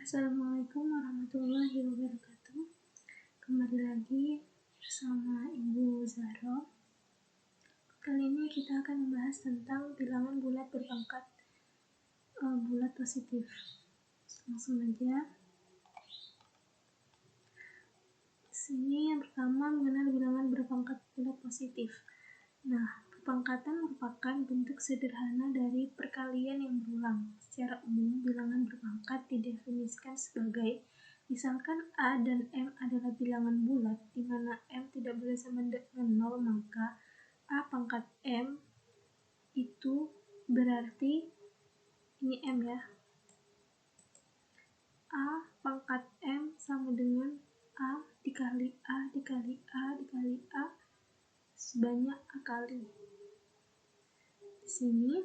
Assalamualaikum warahmatullahi wabarakatuh. Kembali lagi bersama Ibu Zahro. Kali ini kita akan membahas tentang bilangan bulat berpangkat bulat positif. Langsung aja. Sini yang pertama mengenal bilangan berpangkat bulat positif. Nah, perpangkatan merupakan bentuk sederhana dari perkalian yang berulang. Secara umum, bilangan berpangkat didefinisikan sebagai misalkan A dan M adalah bilangan bulat, di mana M tidak boleh sama dengan 0, maka A pangkat M itu berarti ini M ya. A pangkat M sama dengan A dikali A dikali A dikali A sebanyak A kali. Di sini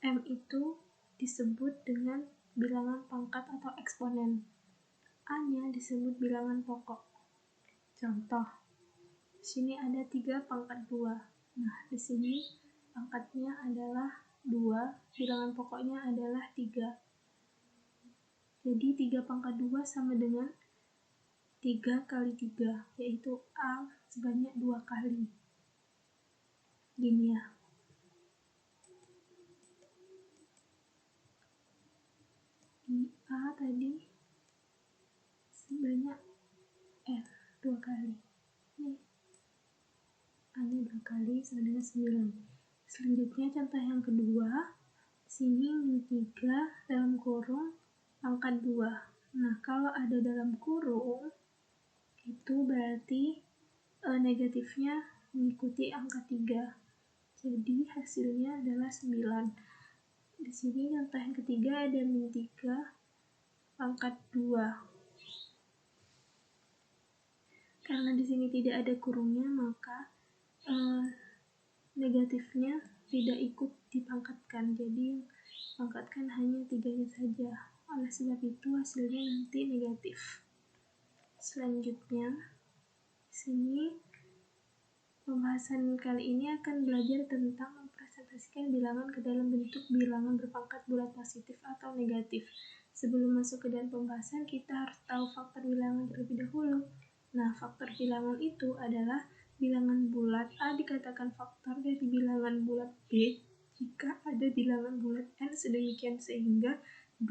M itu disebut dengan bilangan pangkat atau eksponen. A-nya disebut bilangan pokok. Contoh, di sini ada 3 pangkat 2. Nah, di sini pangkatnya adalah 2, bilangan pokoknya adalah 3. Jadi 3 pangkat 2 sama dengan 3 kali 3, yaitu A sebanyak 2 kali. Gini ya. Ini A tadi sebanyak F 2 kali. Ini A-nya 2 kali sama dengan 9. Selanjutnya contoh yang kedua, sini min 3 dalam kurung pangkat 2. Nah, kalau ada dalam kurung itu berarti negatifnya mengikuti angka 3. Jadi hasilnya adalah 9. Di sini contoh yang ketiga ada min 3 pangkat 2. Karena di sini tidak ada kurungnya, maka negatifnya tidak ikut dipangkatkan. Jadi pangkatkan hanya 3-nya saja. Oleh sebab itu hasilnya nanti negatif. Selanjutnya, sini pembahasan kali ini akan belajar tentang mempresentasikan bilangan ke dalam bentuk bilangan berpangkat bulat positif atau negatif. Sebelum masuk ke dalam pembahasan, kita harus tahu faktor bilangan terlebih dahulu. Nah, faktor bilangan itu adalah bilangan bulat A dikatakan faktor dari bilangan bulat B jika ada bilangan bulat N sedemikian sehingga 2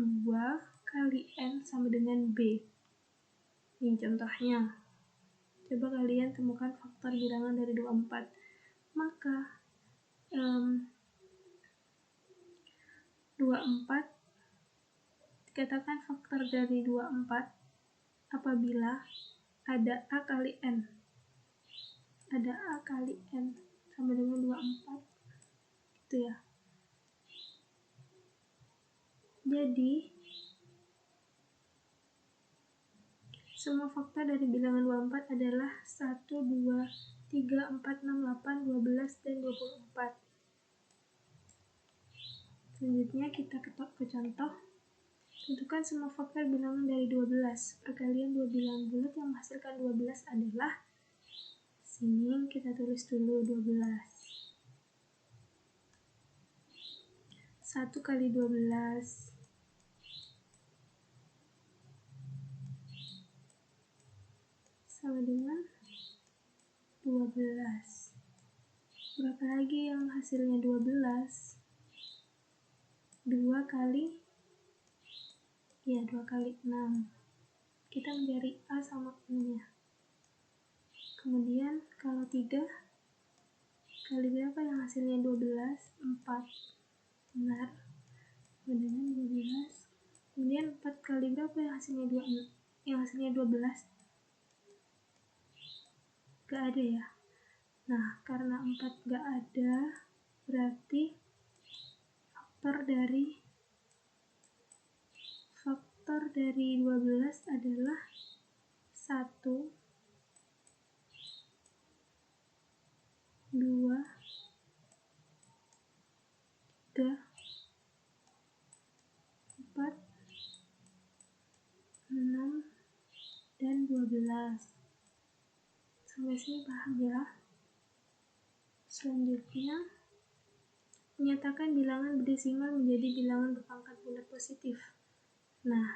kali N sama dengan B. Ini contohnya. Coba kalian temukan faktor bilangan dari 24. Maka 24 dikatakan faktor dari 24 apabila ada A kali N. Ada A kali N sama dengan 24. Gitu ya. Jadi semua faktor dari bilangan 24 adalah 1, 2, 3, 4, 6, 8, 12, dan 24. Selanjutnya kita ke contoh. Tentukan semua faktor bilangan dari 12. Perkalian 2 bilangan bulat yang menghasilkan 12 adalah, sini kita tulis dulu 12. 1 kali 12 sama dengan 12. Berapa lagi yang hasilnya 12? 2 kali 6. Kita mencari A sama N-nya. Kemudian kalau 3 kali berapa yang hasilnya 12? 4. Benar. Sama dengan 12. Kemudian 4 kali berapa yang hasilnya 2? Yang hasilnya 12? Gak ada ya. Nah, karena 4 gak ada, berarti faktor dari 12 adalah 1, 2, 3, 4, 6, dan 12. Sampai sini paham ya? Selanjutnya, menyatakan bilangan berdesimal menjadi bilangan berpangkat bulat positif. Nah,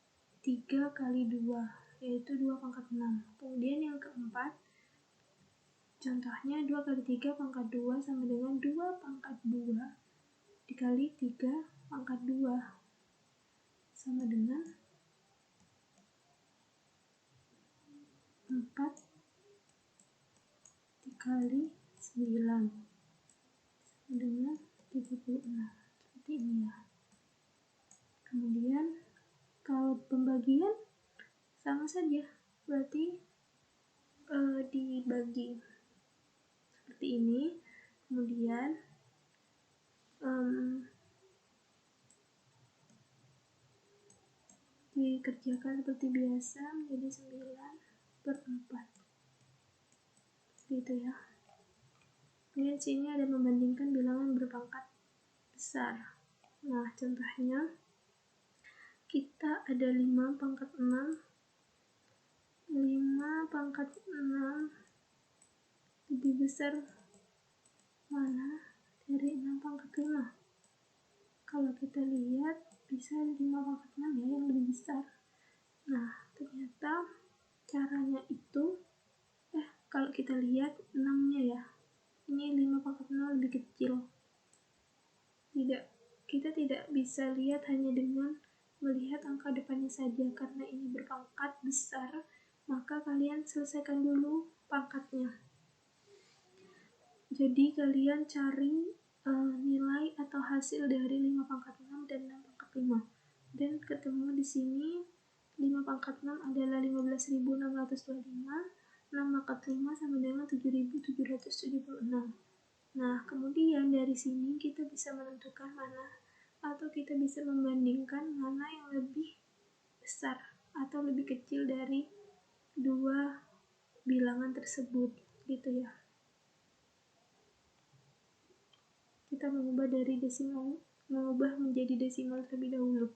3 kali 2, yaitu 2 pangkat 6. Kemudian yang keempat, contohnya 2 kali 3 pangkat 2 sama dengan 2 pangkat 2 dikali 3 pangkat 2 sama dengan 4 dikali 9 sama dengan 36. Seperti ini ya. Kemudian kalau pembagian sama saja, berarti dibagi seperti ini. Kemudian dikerjakan seperti biasa menjadi 9/4 gitu ya. Kemudian sini ada membandingkan bilangan berpangkat besar. Nah, contohnya kita ada 5 pangkat 6. 5 pangkat 6 lebih besar mana dari 6 pangkat 5? Kalau kita lihat bisa 5 pangkat 6 ya yang lebih besar. Nah, ternyata caranya itu kalau kita lihat 6-nya ya, ini 5 pangkat 6 lebih kecil. Kita tidak bisa lihat hanya dengan melihat angka depannya saja, karena ini berpangkat besar, maka kalian selesaikan dulu pangkatnya. Jadi kalian cari nilai atau hasil dari 5 pangkat 6 dan 6 pangkat 5. Dan ketemu di sini 5 pangkat 6 adalah 15.625, 6 pangkat 5 sama dengan 7.776. Nah, kemudian dari sini kita bisa menentukan mana, atau kita bisa membandingkan mana yang lebih besar atau lebih kecil dari dua bilangan tersebut, gitu ya. Kita mengubah menjadi desimal terlebih dahulu.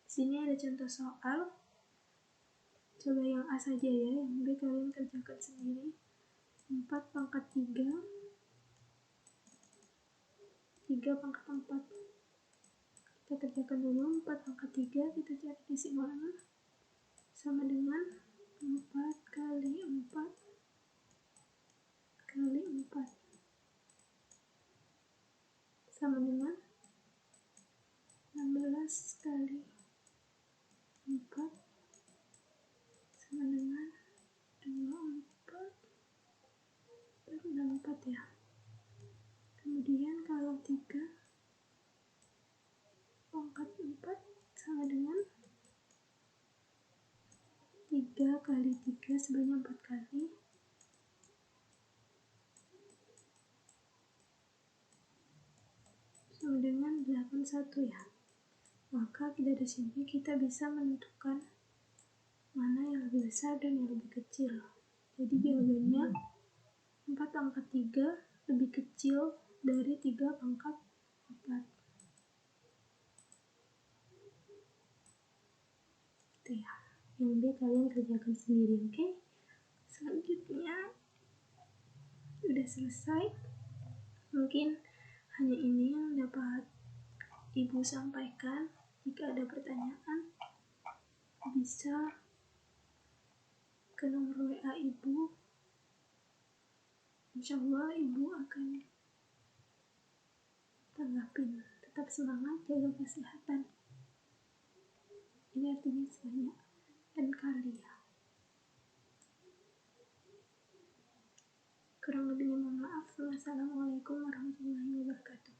Di sini ada contoh soal. Coba yang A saja ya, yang B kalian kerjakan sendiri. 4 pangkat 3, 3 pangkat 4. Kita kerjakan dulu 4 pangkat 3, kita cari desimalnya. Sama dengan 4 kali 4 kali 4. Sama dengan 16 kali 4 sama dengan 24/64 ya. Kemudian kalau 3 pangkat 4 sama dengan 3 kali 3 sebanyak 4 kali sama dengan 81 ya. Maka dari sini kita bisa menentukan mana yang lebih besar dan yang lebih kecil. Jadi jawabannya 4 pangkat 3 lebih kecil dari 3 pangkat 4. Itu ya. Yang B kalian kerjakan sendiri, oke? Selanjutnya udah selesai. Mungkin hanya ini yang dapat Ibu sampaikan. Jika ada pertanyaan, bisa ke nomor WA Ibu. Insya Allah Ibu akan tanggapin. Tetap semangat, jaga kesehatan. Ini artinya sebanyak N kali ya. Kurang lebihnya mohon maaf. Wassalamualaikum warahmatullahi wabarakatuh.